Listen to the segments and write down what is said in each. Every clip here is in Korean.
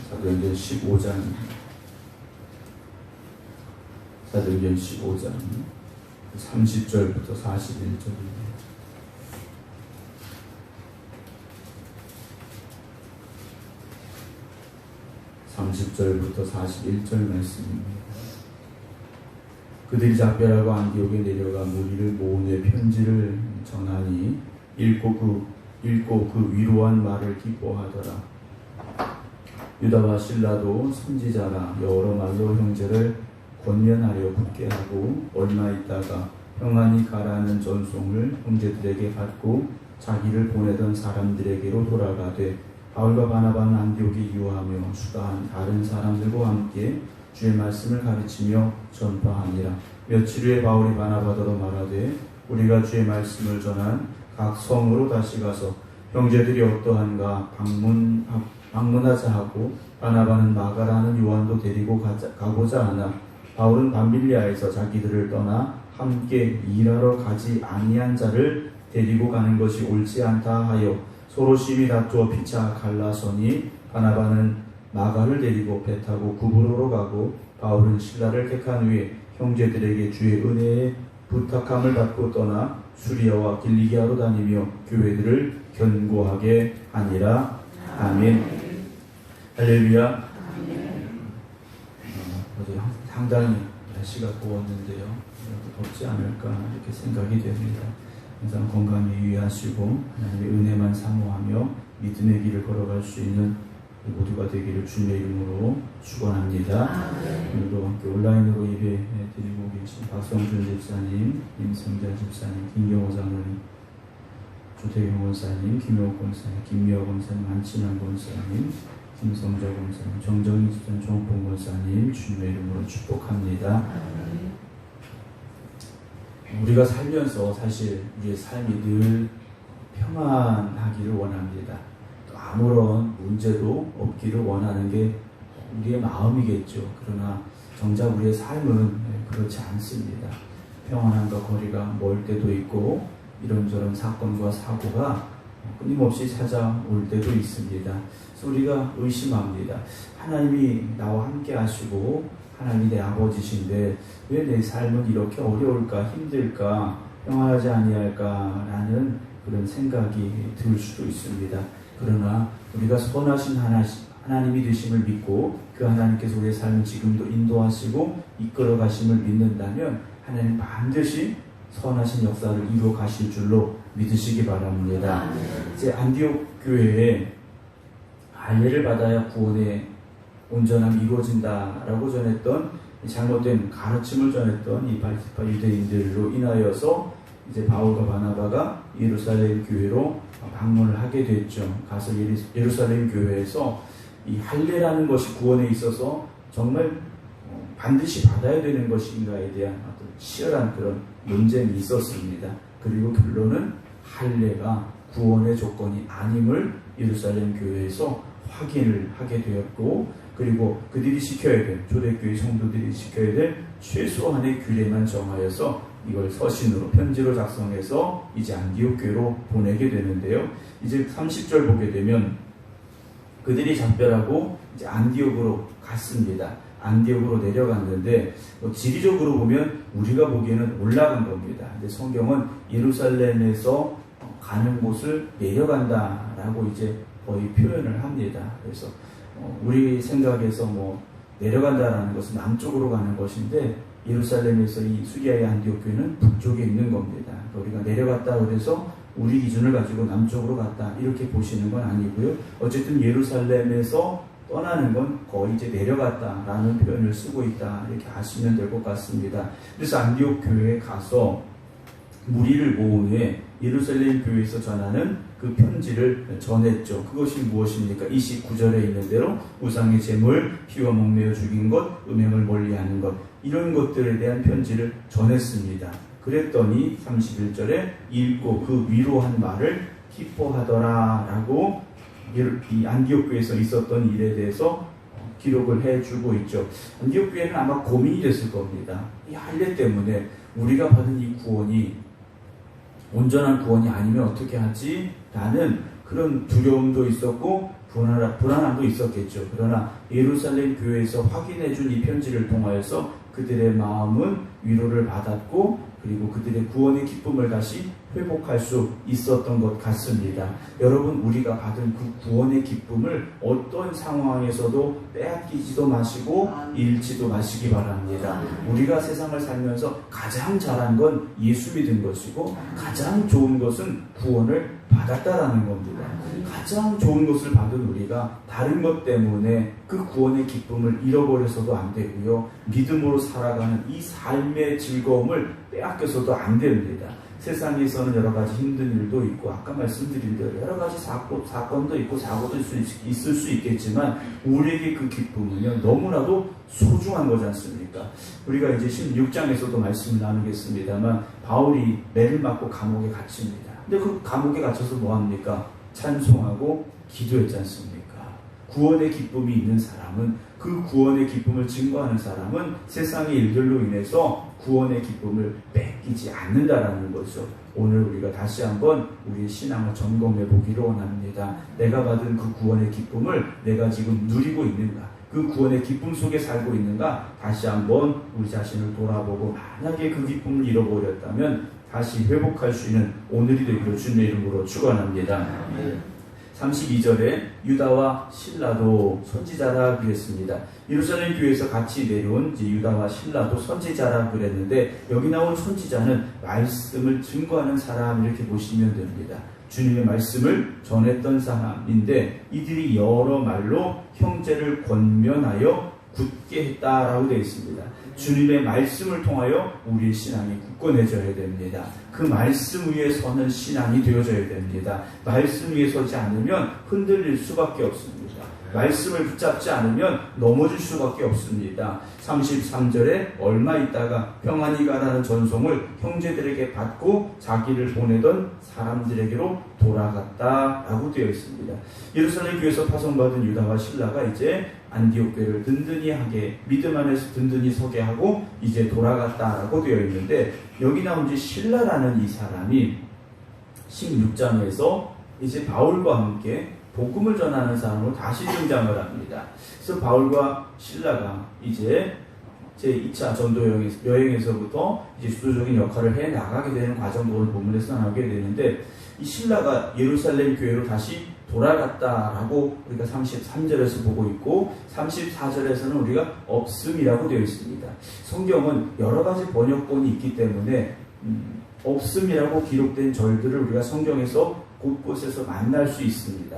사도행전 15장 30절부터 41절입니다. (30절부터 41절) 말씀입니다. 그들이 작별하고 안디옥에 내려가 무리를 모은 후에 편지를 전하니 읽고 그 위로한 말을 기뻐하더라. 유다와 실라도 선지자라 여러 말로 형제를 권면하려 붙게 하고 얼마 있다가 평안히 가라는 전송을 형제들에게 받고 자기를 보내던 사람들에게로 돌아가되 바울과 바나바는 안디옥에 유하며 수다한 다른 사람들과 함께 주의 말씀을 가르치며 전파하니라. 며칠 후에 바울이 바나바더러 말하되 우리가 주의 말씀을 전한 각 성으로 다시 가서 형제들이 어떠한가 방문하자 하고 바나바는 마가라는 요한도 데리고 가고자 하나 바울은 밤빌리아에서 자기들을 떠나 함께 일하러 가지 아니한 자를 데리고 가는 것이 옳지 않다 하여 서로 심히 다투어 피차 갈라서니 바나바는 마가를 데리고 배 타고 구브로로 가고 바울은 실라를 택한 후에 형제들에게 주의 은혜에 부탁함을 받고 떠나 수리아와 길리기아로 다니며 교회들을 견고하게 하니라. 아멘. 할렐루야. 어제 상당히 날씨가 더웠는데요. 덥지 않을까 이렇게 생각이 됩니다. 항상 건강에 유의하시고 하나님의 은혜만 사모하며 믿음의 길을 걸어갈 수 있는 모두가 되기를 주님의 이름으로 축원합니다. 오늘도 함께 온라인으로 예배 드리고 계신 박성준 집사님, 임성자 집사님, 김경호 장로님, 조태경 권사님, 김효옥 권사님, 김미화 권사님, 안친환 권사님, 김성자 권사님, 정정희 집사님, 종봉 권사님 주님의 이름으로 축복합니다. 우리가 살면서 사실 우리의 삶이 늘 평안하기를 원합니다. 또 아무런 문제도 없기를 원하는 게 우리의 마음이겠죠. 그러나 정작 우리의 삶은 그렇지 않습니다. 평안함과 거리가 멀 때도 있고 이런저런 사건과 사고가 끊임없이 찾아올 때도 있습니다. 그래서 우리가 의심합니다. 하나님이 나와 함께 하시고 하나님이 내 아버지신데 왜 내 삶은 이렇게 어려울까, 힘들까, 평안하지 아니할까라는 그런 생각이 들 수도 있습니다. 그러나 우리가 선하신 하나님이 되심을 믿고 그 하나님께서 우리의 삶을 지금도 인도하시고 이끌어 가심을 믿는다면 하나님 반드시 선하신 역사를 이루어 가실 줄로 믿으시기 바랍니다. 이제 안디옥 교회에 할례를 받아야 구원의 온전함이 이루어진다라고 전했던 잘못된 가르침을 전했던 이 바리새파 유대인들로 인하여서 이제 바울과 바나바가 예루살렘 교회로 방문을 하게 됐죠. 가서 예루살렘 교회에서 이 할례라는 것이 구원에 있어서 정말 반드시 받아야 되는 것인가에 대한 어떤 치열한 그런 논쟁이 있었습니다. 그리고 결론은 할례가 구원의 조건이 아님을 예루살렘 교회에서 확인을 하게 되었고, 그리고 그들이 지켜야 될, 초대교회 성도들이 지켜야 될 최소한의 규례만 정하여서 이걸 서신으로 편지로 작성해서 이제 안디옥 교회로 보내게 되는데요. 이제 30절 보게 되면 그들이 작별하고 이제 안디옥으로 갔습니다. 안디옥으로 내려갔는데 지리적으로 보면 우리가 보기에는 올라간 겁니다. 근데 성경은 예루살렘에서 가는 곳을 내려간다라고 이제 거의 표현을 합니다. 그래서 우리 생각에서 내려간다라는 것은 남쪽으로 가는 것인데 예루살렘에서 이 수리아의 안디옥 교회는 북쪽에 있는 겁니다. 우리가 내려갔다 그래서 우리 기준을 가지고 남쪽으로 갔다 이렇게 보시는 건 아니고요. 어쨌든 예루살렘에서 떠나는 건 거의 이제 내려갔다라는 표현을 쓰고 있다 이렇게 아시면 될 것 같습니다. 그래서 안디옥 교회에 가서 무리를 모은 후에 예루살렘 교회에서 전하는 그 편지를 전했죠. 그것이 무엇입니까? 29절에 있는 대로 우상의 제물, 피와 목매어 죽인 것, 음행을 멀리하는 것, 이런 것들에 대한 편지를 전했습니다. 그랬더니 31절에 읽고 그 위로한 말을 기뻐하더라 라고 이 안디옥 교회에서 있었던 일에 대해서 기록을 해주고 있죠. 안디옥 교회는 아마 고민이 됐을 겁니다. 이 할례 때문에 우리가 받은 이 구원이 온전한 구원이 아니면 어떻게 하지? 라는 그런 두려움도 있었고 불안함도 있었겠죠. 그러나 예루살렘 교회에서 확인해준 이 편지를 통하여서 그들의 마음은 위로를 받았고 그리고 그들의 구원의 기쁨을 다시 회복할 수 있었던 것 같습니다. 여러분, 우리가 받은 그 구원의 기쁨을 어떤 상황에서도 빼앗기지도 마시고 잃지도 마시기 바랍니다. 우리가 세상을 살면서 가장 잘한 건 예수 믿은 것이고 가장 좋은 것은 구원을 받았다라는 겁니다. 가장 좋은 것을 받은 우리가 다른 것 때문에 그 구원의 기쁨을 잃어버려서도 안 되고요. 믿음으로 살아가는 이 삶의 즐거움을 빼앗겨서도 안 됩니다. 세상에서는 여러 가지 힘든 일도 있고 아까 말씀드린 대로 여러 가지 사건도 있고 사고도 있을 수 있겠지만 우리에게 그 기쁨은요 너무나도 소중한 거지 않습니까? 우리가 이제 16장에서도 말씀을 나누겠습니다만 바울이 매를 맞고 감옥에 갇힙니다. 근데 그 감옥에 갇혀서 뭐합니까? 찬송하고 기도했지 않습니까? 구원의 기쁨이 있는 사람은 그 구원의 기쁨을 증거하는 사람은 세상의 일들로 인해서 구원의 기쁨을 뺏기지 않는다라는 거죠. 오늘 우리가 다시 한번 우리의 신앙을 점검해 보기를 원합니다. 내가 받은 그 구원의 기쁨을 내가 지금 누리고 있는가? 그 구원의 기쁨 속에 살고 있는가? 다시 한번 우리 자신을 돌아보고 만약에 그 기쁨을 잃어버렸다면 다시 회복할 수 있는 오늘이 되기를 주님의 이름으로 축원합니다. 32절에 유다와 실라도 선지자라 그랬습니다. 예루살렘 교회에서 같이 내려온 유다와 실라도 선지자라 그랬는데 여기 나온 선지자는 말씀을 증거하는 사람 이렇게 보시면 됩니다. 주님의 말씀을 전했던 사람인데 이들이 여러 말로 형제를 권면하여 굳게 했다라고 되어 있습니다. 주님의 말씀을 통하여 우리의 신앙이 굳건해져야 됩니다. 그 말씀 위에 서는 신앙이 되어져야 됩니다. 말씀 위에 서지 않으면 흔들릴 수밖에 없습니다. 말씀을 붙잡지 않으면 넘어질 수밖에 없습니다. 33절에 얼마 있다가 평안히 가라는 전송을 형제들에게 받고 자기를 보내던 사람들에게로 돌아갔다라고 되어 있습니다. 예루살렘 교회에서 파송받은 유다와 실라가 이제 안디옥 교회를 든든히 하게 믿음 안에서 든든히 서게 하고 이제 돌아갔다라고 되어 있는데 여기 나온 실라라는 이 사람이 16장에서 이제 바울과 함께 복음을 전하는 사람으로 다시 등장을 합니다. 그래서 바울과 실라가 이제 제2차 전도 여행에서부터 이제 주도적인 역할을 해 나가게 되는 과정도 오늘 본문에서 나오게 되는데 이 실라가 예루살렘 교회로 다시 돌아갔다라고 우리가 33절에서 보고 있고 34절에서는 우리가 없음이라고 되어 있습니다. 성경은 여러 가지 번역본이 있기 때문에 없음이라고 기록된 절들을 우리가 성경에서 곳곳에서 만날 수 있습니다.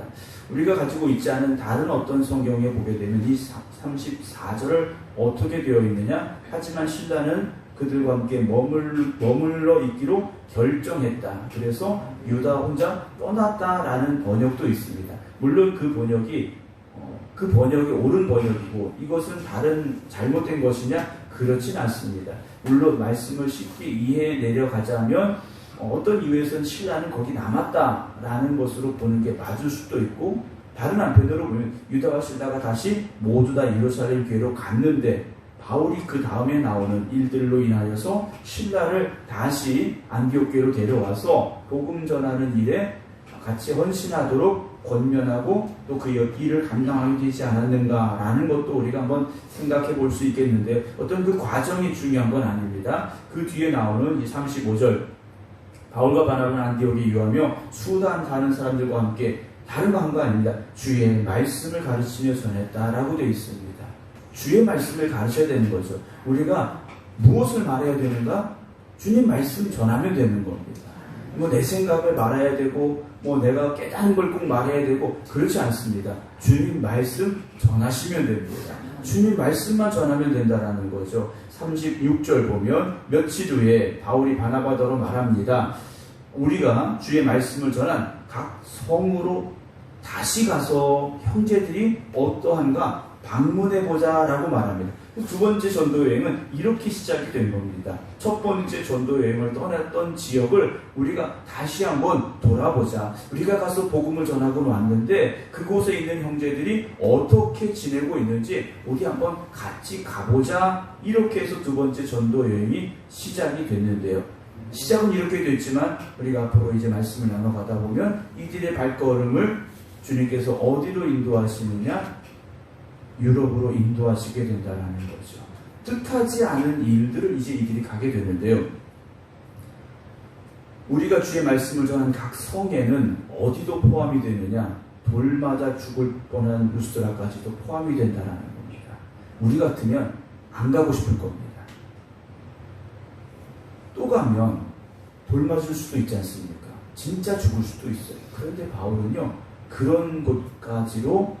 우리가 가지고 있지 않은 다른 어떤 성경에 보게 되면 이 34절을 어떻게 되어 있느냐? 하지만 신라는 그들과 함께 머물러 있기로 결정했다. 그래서 유다 혼자 떠났다라는 번역도 있습니다. 물론 그 번역이 옳은 번역이고 이것은 다른 잘못된 것이냐? 그렇진 않습니다. 물론 말씀을 쉽게 이해해 내려가자면 어떤 이유에서는 신라는 거기 남았다라는 것으로 보는 게 맞을 수도 있고 다른 한편으로 보면 유다와 신라가 다시 모두 다 예루살렘 교회로 갔는데 바울이 그 다음에 나오는 일들로 인하여서 신라를 다시 안디옥 교회로 데려와서 복음 전하는 일에 같이 헌신하도록 권면하고 또 그 일을 감당하게 되지 않았는가라는 것도 우리가 한번 생각해 볼 수 있겠는데 어떤 그 과정이 중요한 건 아닙니다. 그 뒤에 나오는 이 35절 바울과 바나바는 안디옥에 유하며 수단 다른 사람들과 함께 다른 거 한 거 아닙니다. 주의 말씀을 가르치며 전했다라고 되어 있습니다. 주의 말씀을 가르쳐야 되는 거죠. 우리가 무엇을 말해야 되는가? 주님 말씀 전하면 되는 겁니다. 내 생각을 말해야 되고 내가 깨달은 걸 꼭 말해야 되고 그렇지 않습니다. 주님 말씀 전하시면 됩니다. 주님 말씀만 전하면 된다라는 거죠. 36절 보면 며칠 후에 바울이 바나바더러 말합니다. 우리가 주의 말씀을 전한 각 성으로 다시 가서 형제들이 어떠한가 방문해보자 라고 말합니다. 두 번째 전도 여행은 이렇게 시작이 된 겁니다. 첫 번째 전도 여행을 떠났던 지역을 우리가 다시 한번 돌아보자. 우리가 가서 복음을 전하고 왔는데 그곳에 있는 형제들이 어떻게 지내고 있는지 우리 한번 같이 가보자. 이렇게 해서 두 번째 전도 여행이 시작이 됐는데요. 시작은 이렇게 됐지만 우리가 앞으로 이제 말씀을 나눠가다 보면 이들의 발걸음을 주님께서 어디로 인도하시느냐? 유럽으로 인도하시게 된다는 거죠. 뜻하지 않은 일들을 이제 이들이 가게 되는데요. 우리가 주의 말씀을 전한 각 성에는 어디도 포함이 되느냐? 돌마다 죽을 뻔한 루스드라까지도 포함이 된다는 겁니다. 우리 같으면 안 가고 싶을 겁니다. 또 가면 돌 맞을 수도 있지 않습니까? 진짜 죽을 수도 있어요. 그런데 바울은요, 그런 곳까지도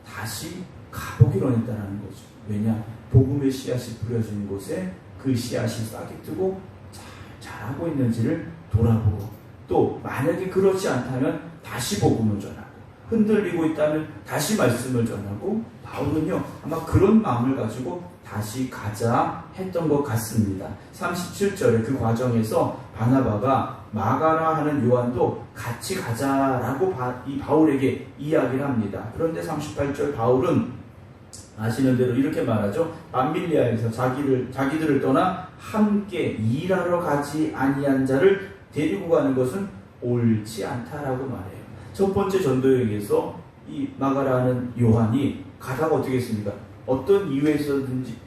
다시 가보기로 했다는 거죠. 왜냐? 복음의 씨앗이 뿌려진 곳에 그 씨앗이 싹이 뜨고 잘 자라고 있는지를 돌아보고, 또 만약에 그렇지 않다면 다시 복음을 전하고, 흔들리고 있다면 다시 말씀을 전하고, 바울은요 아마 그런 마음을 가지고 다시 가자 했던 것 같습니다. 37절에 그 과정에서 바나바가 마가라 하는 요한도 같이 가자라고 이 바울에게 이야기를 합니다. 그런데 38절 바울은 아시는 대로 이렇게 말하죠. 밤밀리아에서 자기들을 떠나 함께 일하러 가지 아니한 자를 데리고 가는 것은 옳지 않다라고 말해요. 첫 번째 전도여행에서 이 마가라는 요한이 가다가 어떻게 했습니까? 어떤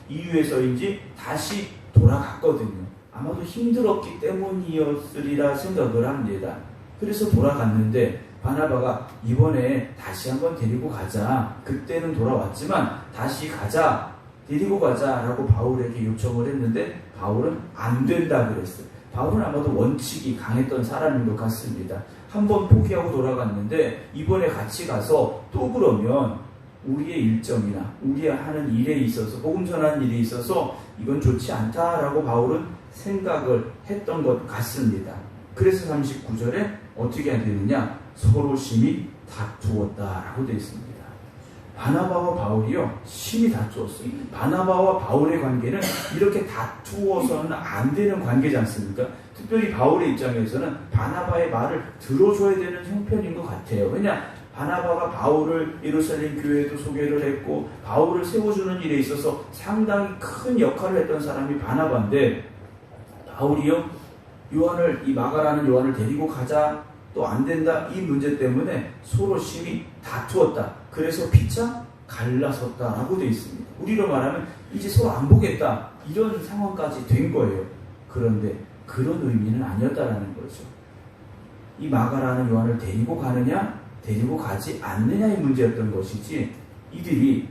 이유에서인지 다시 돌아갔거든요. 아마도 힘들었기 때문이었으리라 생각을 합니다. 그래서 돌아갔는데 바나바가 이번에 다시 한번 데리고 가자. 그때는 돌아왔지만 다시 가자. 데리고 가자라고 바울에게 요청을 했는데 바울은 안 된다 그랬어요. 바울은 아마도 원칙이 강했던 사람인 것 같습니다. 한번 포기하고 돌아갔는데 이번에 같이 가서 또 그러면 우리의 일정이나 우리 하는 일에 있어서 복음 전하는 일에 있어서 이건 좋지 않다라고 바울은 생각을 했던 것 같습니다. 그래서 39절에 어떻게 되느냐? 서로 심히 다투었다라고 되어 있습니다. 바나바와 바울이요 심히 다투었어요. 바나바와 바울의 관계는 이렇게 다투어서는 안 되는 관계지 않습니까? 특별히 바울의 입장에서는 바나바의 말을 들어줘야 되는 형편인 것 같아요. 왜냐? 바나바가 바울을 예루살렘 교회에도 소개를 했고 바울을 세워주는 일에 있어서 상당히 큰 역할을 했던 사람이 바나바인데, 바울이요 이 마가라는 요한을 데리고 가자, 또 안 된다, 이 문제 때문에 서로 심히 다투었다. 그래서 피차 갈라섰다라고 되어 있습니다. 우리로 말하면 이제 서로 안 보겠다, 이런 상황까지 된 거예요. 그런데 그런 의미는 아니었다라는 거죠. 이 마가라는 요한을 데리고 가느냐 데리고 가지 않느냐의 문제였던 것이지, 이들이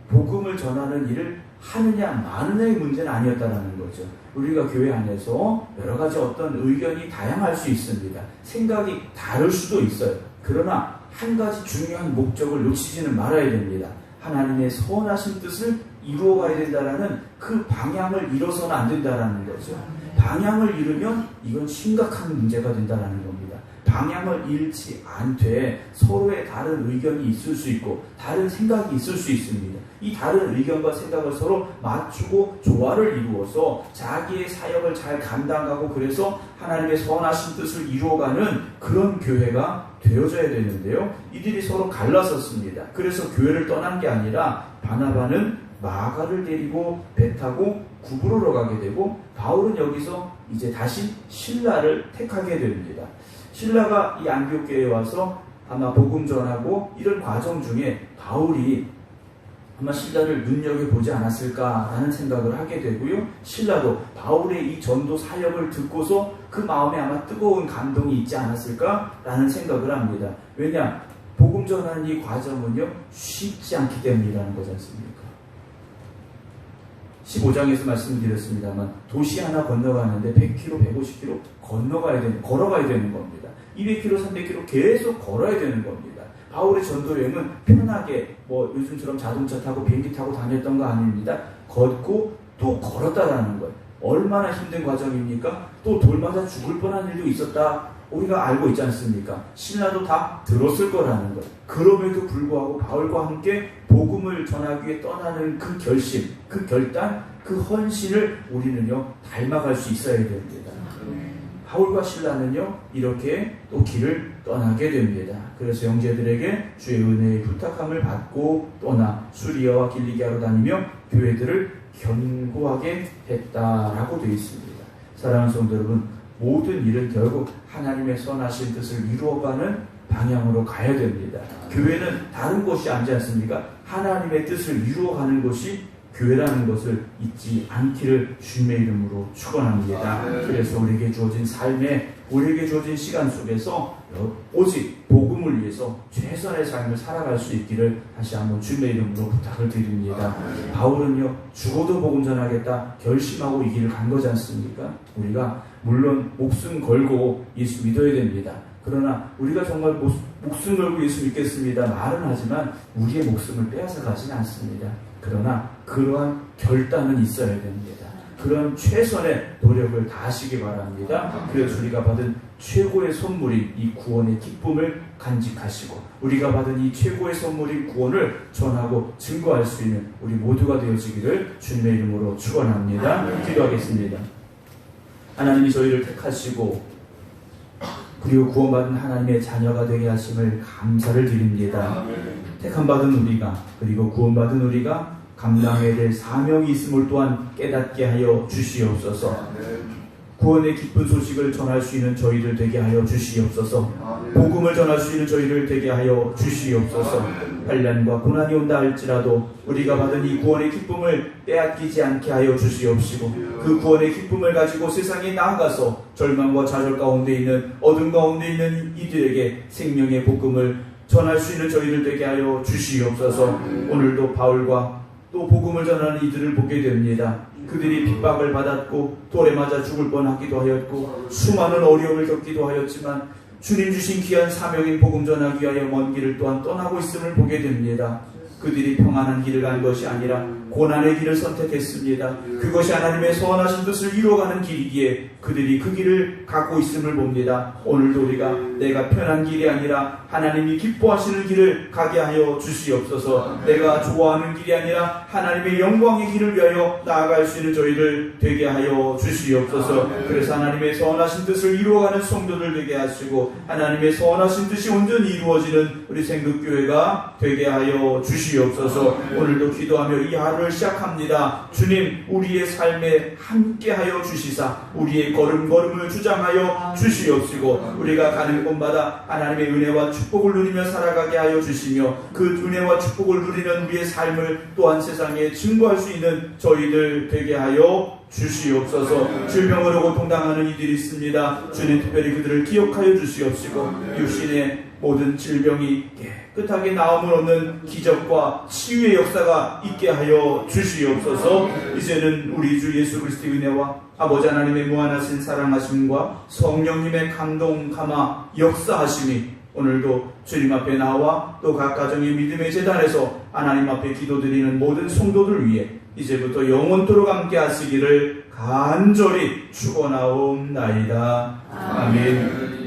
복음을 전하는 일을 하느냐 마느냐의 문제는 아니었다라는 거죠. 우리가 교회 안에서 여러 가지 어떤 의견이 다양할 수 있습니다. 생각이 다를 수도 있어요. 그러나 한 가지 중요한 목적을 놓치지는 말아야 됩니다. 하나님의 선하신 뜻을 이루어가야 된다라는 그 방향을 잃어서는 안 된다라는 거죠. 방향을 잃으면 이건 심각한 문제가 된다라는 겁니다. 방향을 잃지 않되 서로의 다른 의견이 있을 수 있고 다른 생각이 있을 수 있습니다. 이 다른 의견과 생각을 서로 맞추고 조화를 이루어서 자기의 사역을 잘 감당하고 그래서 하나님의 선하신 뜻을 이루어가는 그런 교회가 되어져야 되는데요. 이들이 서로 갈라섰습니다. 그래서 교회를 떠난 게 아니라 바나바는 마가를 데리고 배 타고 구브로로 가게 되고, 바울은 여기서 이제 다시 실라를 택하게 됩니다. 실라가 이 안디옥교회에 와서 아마 복음 전하고 이런 과정 중에 바울이 아마 실라를 눈여겨보지 않았을까라는 생각을 하게 되고요. 실라도 바울의 이 전도 사역을 듣고서 그 마음에 아마 뜨거운 감동이 있지 않았을까라는 생각을 합니다. 왜냐? 복음 전하는 이 과정은요 쉽지 않기 때문이라는 거지 않습니까? 15장에서 말씀드렸습니다만 도시 하나 건너가는데 100km, 150km 걸어가야 되는 겁니다. 200km, 300km 계속 걸어야 되는 겁니다. 바울의 전도 여행은 편하게 요즘처럼 자동차 타고 비행기 타고 다녔던 거 아닙니다. 걷고 또 걸었다라는 거예요. 얼마나 힘든 과정입니까? 또 돌마다 죽을 뻔한 일도 있었다. 우리가 알고 있지 않습니까? 신라도 다 들었을 거라는 거예요. 그럼에도 불구하고 바울과 함께 복음을 전하기 위해 떠나는 그 결심, 그 결단, 그 헌신을 우리는요 닮아갈 수 있어야 됩니다. 바울과 신라는요 이렇게 또 길을 떠나게 됩니다. 그래서 형제들에게 주의 은혜의 부탁함을 받고 떠나 수리아와 길리기아로 다니며 교회들을 견고하게 했다라고 되어 있습니다. 사랑하는 성도 여러분, 모든 일은 결국 하나님의 선하신 뜻을 이루어가는 방향으로 가야 됩니다. 교회는 다른 곳이 아니지 않습니까? 하나님의 뜻을 이루어가는 곳이 교회라는 것을 잊지 않기를 주님의 이름으로 축원합니다. 그래서 우리에게 주어진 삶에, 우리에게 주어진 시간 속에서 오직 복음을 위해서 최선의 삶을 살아갈 수 있기를 다시 한번 주님의 이름으로 부탁을 드립니다. 바울은요, 죽어도 복음 전하겠다 결심하고 이 길을 간 거지 않습니까? 우리가 물론 목숨 걸고 예수 믿어야 됩니다. 그러나 우리가 정말 목숨 걸고 예수 믿겠습니다 말은 하지만 우리의 목숨을 빼앗아 가지는 않습니다. 그러나 그러한 결단은 있어야 됩니다. 그런 최선의 노력을 다하시기 바랍니다. 그래서 우리가 받은 최고의 선물이 이 구원의 기쁨을 간직하시고, 우리가 받은 이 최고의 선물인 구원을 전하고 증거할 수 있는 우리 모두가 되어지기를 주님의 이름으로 축원합니다. 기도하겠습니다. 하나님이 저희를 택하시고 그리고 구원받은 하나님의 자녀가 되게 하심을 감사를 드립니다. 택함받은 우리가, 그리고 구원받은 우리가 감당해야 될 사명이 있음을 또한 깨닫게 하여 주시옵소서. 구원의 기쁜 소식을 전할 수 있는 저희들 되게 하여 주시옵소서. 복음을 전할 수 있는 저희들 되게 하여 주시옵소서. 환난과 고난이 온다 할지라도 우리가 받은 이 구원의 기쁨을 빼앗기지 않게 하여 주시옵시고, 그 구원의 기쁨을 가지고 세상에 나아가서 절망과 좌절 가운데 있는, 어둠 가운데 있는 이들에게 생명의 복음을 전할 수 있는 저희들 되게 하여 주시옵소서. 오늘도 바울과 또 복음을 전하는 이들을 보게 됩니다. 그들이 핍박을 받았고 돌에 맞아 죽을 뻔하기도 하였고 수많은 어려움을 겪기도 하였지만 주님 주신 귀한 사명인 복음 전하기 위하여 먼 길을 또한 떠나고 있음을 보게 됩니다. 그들이 평안한 길을 간 것이 아니라 고난의 길을 선택했습니다. 그것이 하나님의 선하신 뜻을 이루어가는 길이기에 그들이 그 길을 갖고 있음을 봅니다. 오늘도 우리가 내가 편한 길이 아니라 하나님이 기뻐하시는 길을 가게 하여 주시옵소서. 내가 좋아하는 길이 아니라 하나님의 영광의 길을 위하여 나아갈 수 있는 저희들 되게 하여 주시옵소서. 그래서 하나님의 선하신 뜻을 이루어가는 성도들 되게 하시고 하나님의 선하신 뜻이 온전히 이루어지는 우리 생극교회가 되게 하여 주시옵소서. 오늘도 기도하며 이 하루를 시작합니다. 주님, 우리의 삶에 함께하여 주시사 우리의 걸음걸음을 주장하여 주시옵시고, 우리가 가는 곳마다 하나님의 은혜와 축복을 누리며 살아가게 하여 주시며, 그 은혜와 축복을 누리는 우리의 삶을 또한 세상에 증거할 수 있는 저희들 되게 하여 주시옵소서. 질병으로 고통당하는 이들이 있습니다. 주님, 특별히 그들을 기억하여 주시옵시고, 육신의 모든 질병이 깨끗하게 나음을 얻는 기적과 치유의 역사가 있게 하여 주시옵소서. 이제는 우리 주 예수 그리스도의 은혜와 아버지 하나님의 무한하신 사랑하심과 성령님의 감동 감화 역사하심이 오늘도 주님 앞에 나와 또 각 가정의 믿음의 제단에서 하나님 앞에 기도드리는 모든 성도들 위해 이제부터 영원토록 함께 하시기를 간절히 축원하옵나이다. 아멘.